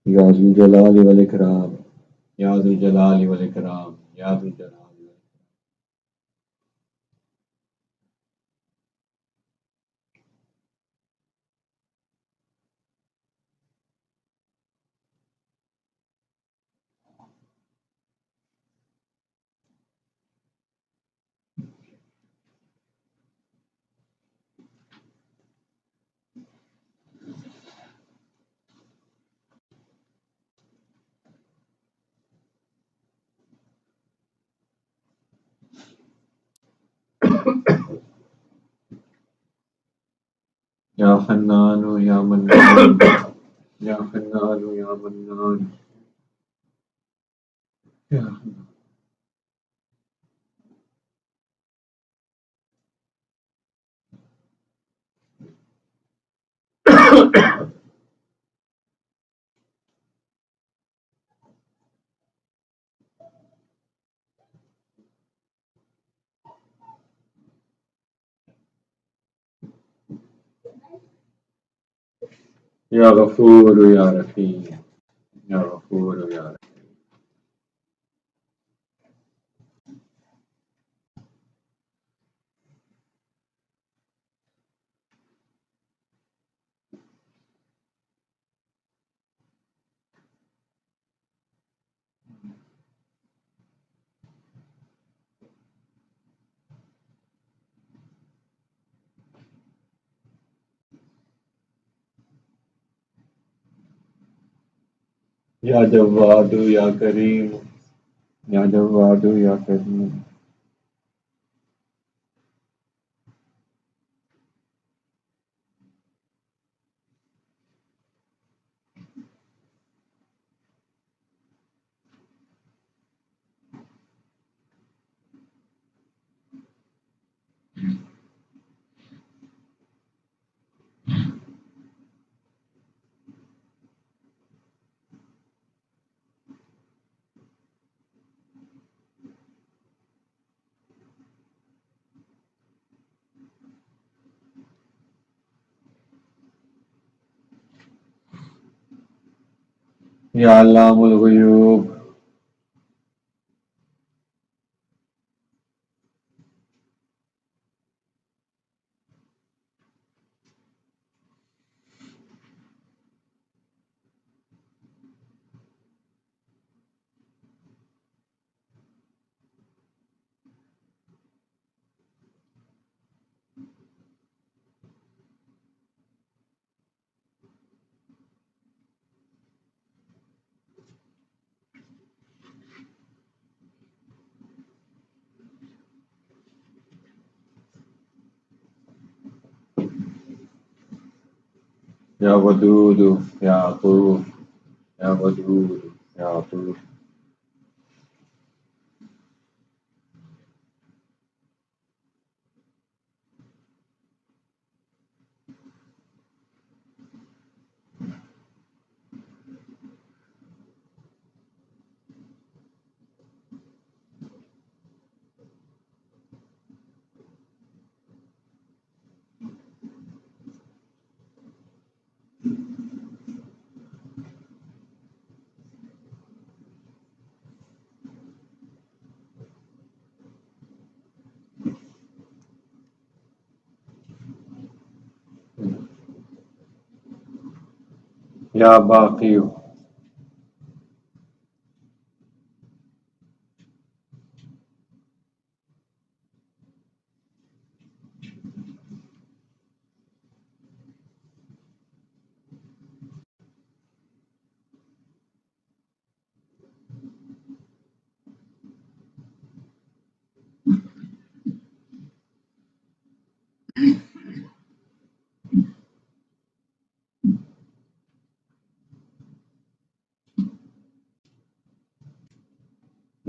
या ज़ुल जलाली वल इकराम, या ज़ुल जलाली वल इकराम, या ज़ुल जलाली वल या हन्नानु या मन्नान, या हन्नानु या मन्नान, या या गफूर या रहीम, या गफूर या रहीम। या जव्वादु या करीम, या जव्वादु या करीम। या अल्लामुल ग़ुयूब, या वदूद या अतूफ, या वदूद या अतूफ। या बाक़ी,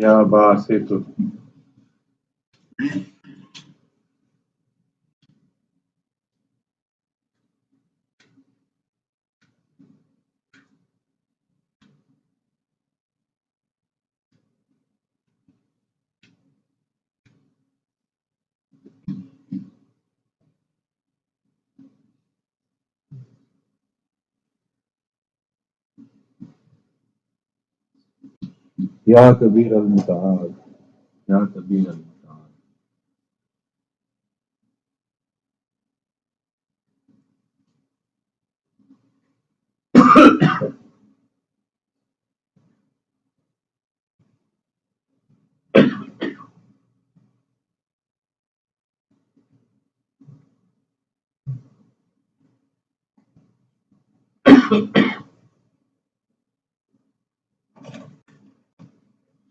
या बासित या कबीर अल मुताल, या कबीर अल मुताल।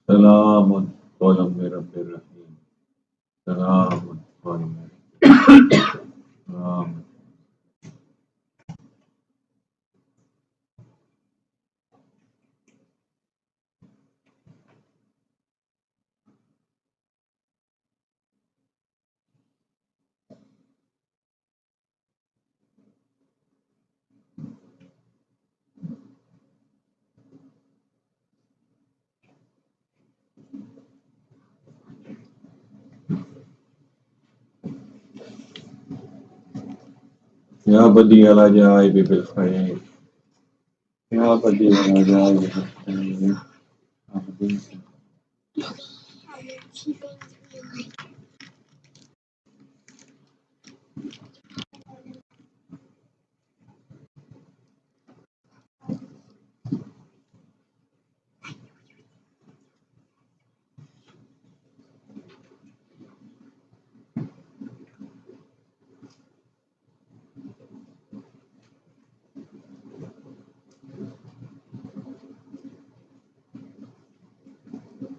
सलामुन कौलन मिन रब्बिर रहीम। सलामुन कौलन मिन सलाम। या बदी अल अजाइब बिल खैर, या बदी अल अजाइब बिल खैर।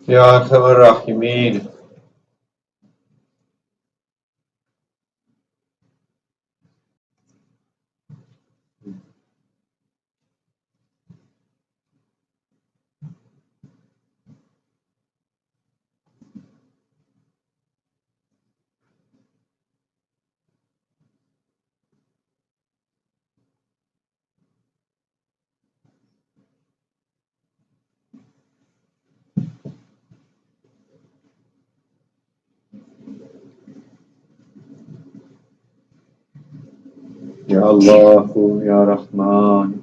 या अरहमर राहिमीन। या अल्लाह या रहमान,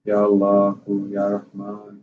या अल्लाह या Rahman.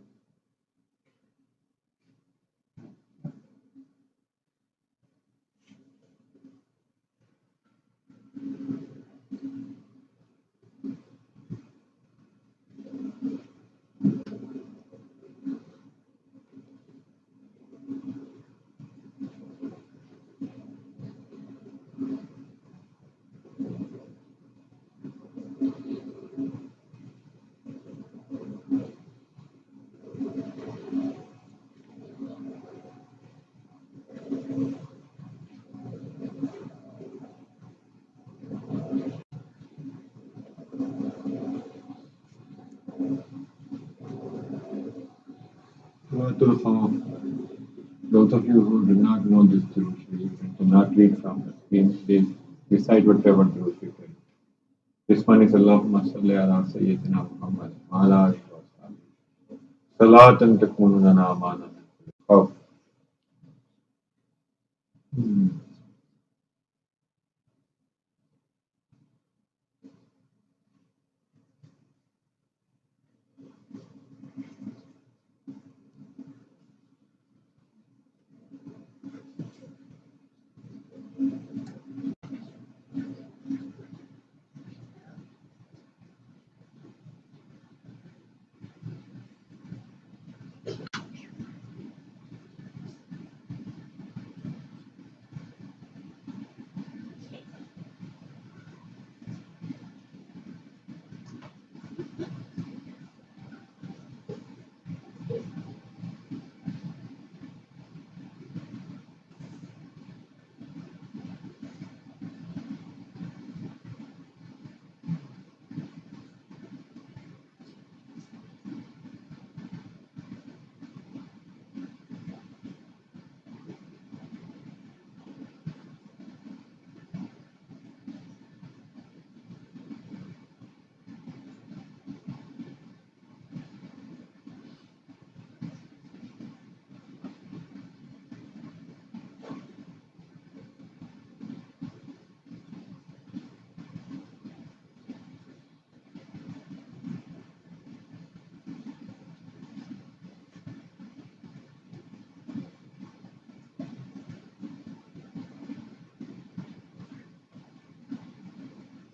Suratul Khawf. Those of you who do not know this Durud Sharif and cannot read from the screen, please recite whatever Durud you can. This one is Allahumma salli ala Sayyidina Muhammad wa ala alihi wa sallam. Salatan takunu lana amana min kulli khawf.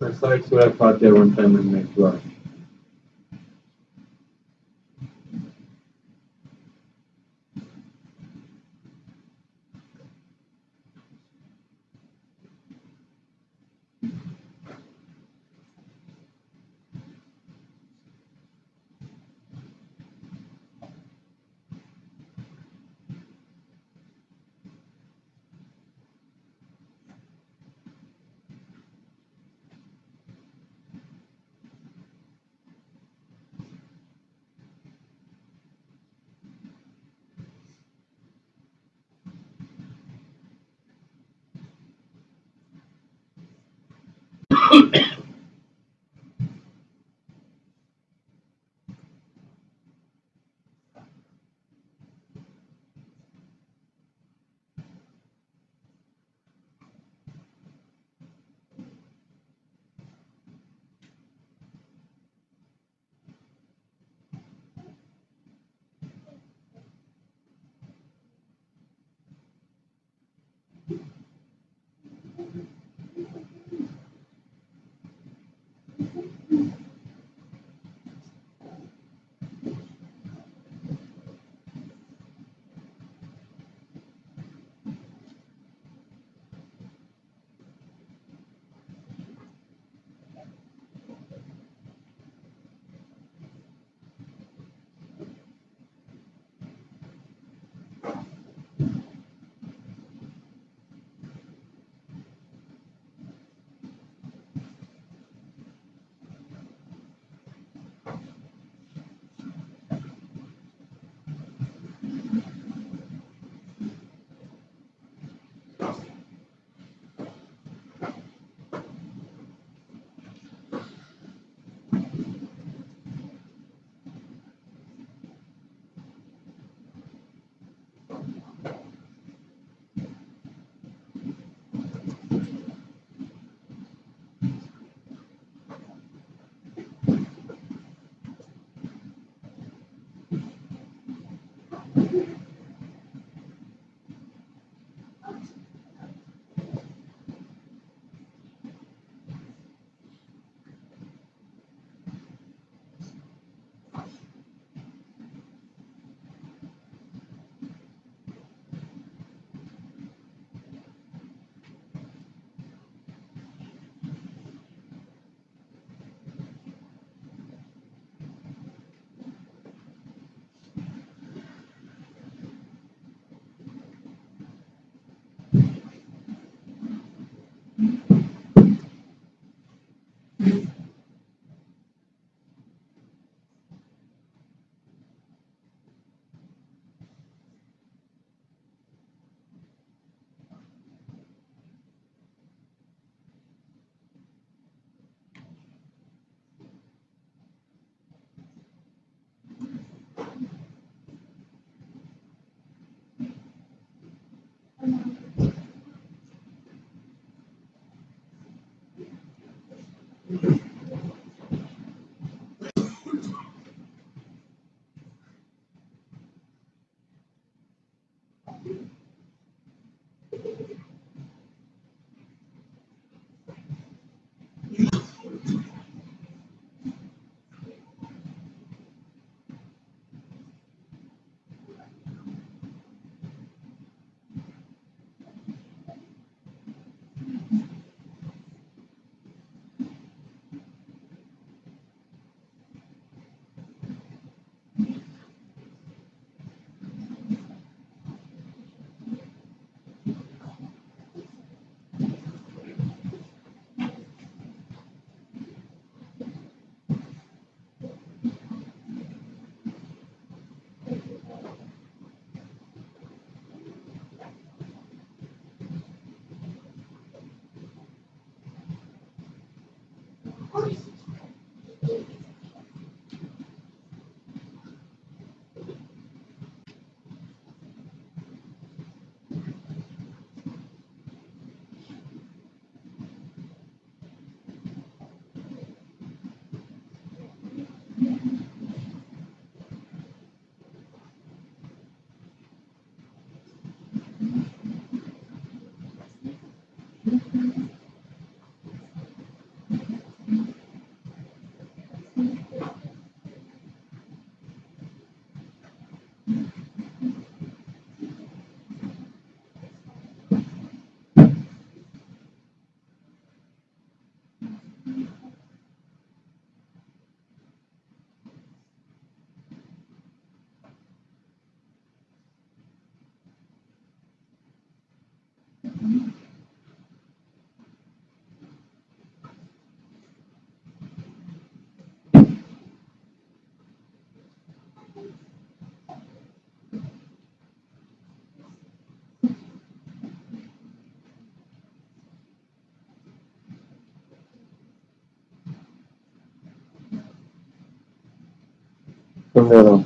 Recite Surah Fatiha one time and make dua. सुन रहा हूँ।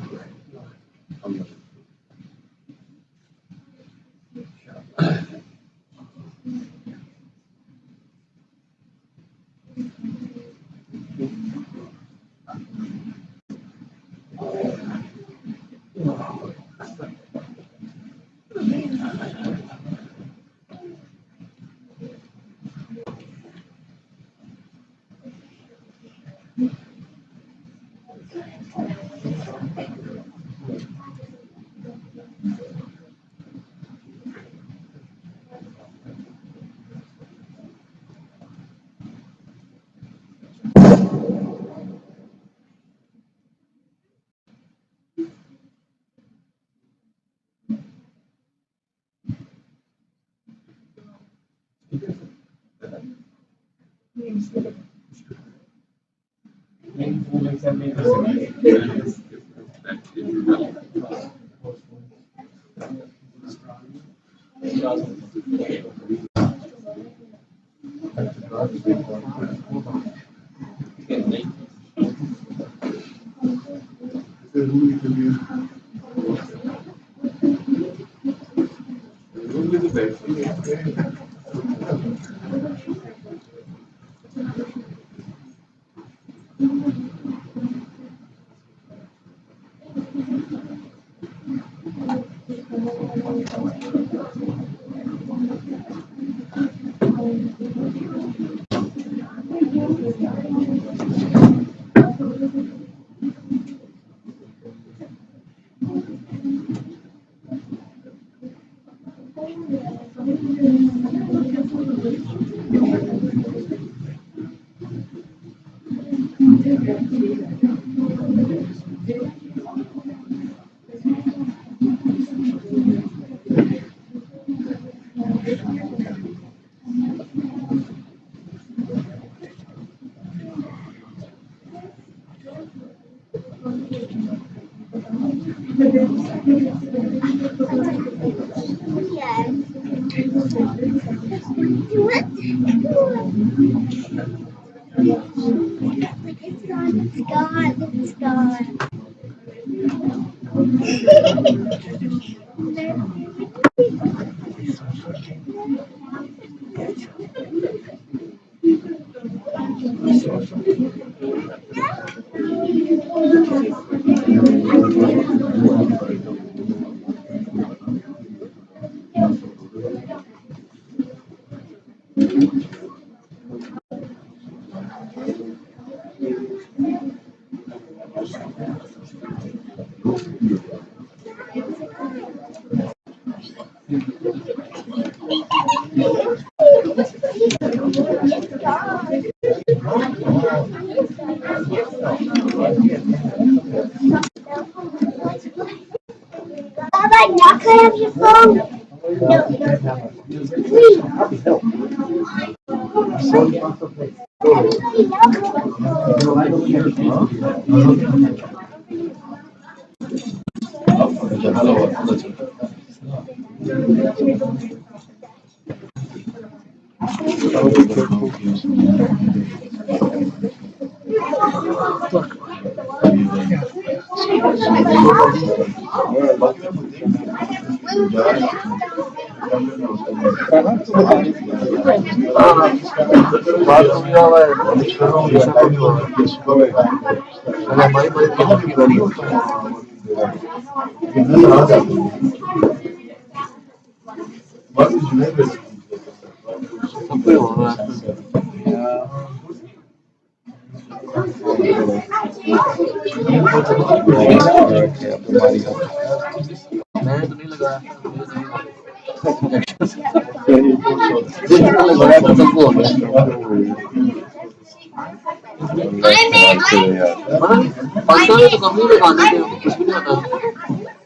Now can I have your phone?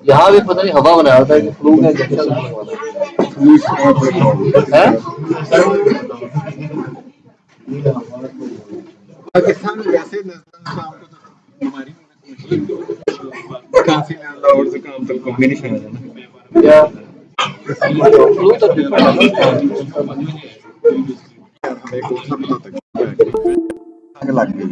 यहाँ भी पता नहीं हवा बनाया था कि फ्लू का इंजेक्शन लगवाना है। पाकिस्तान में वैसे काफी और जुकाम तो कम भी नहीं शायद है ना लग गई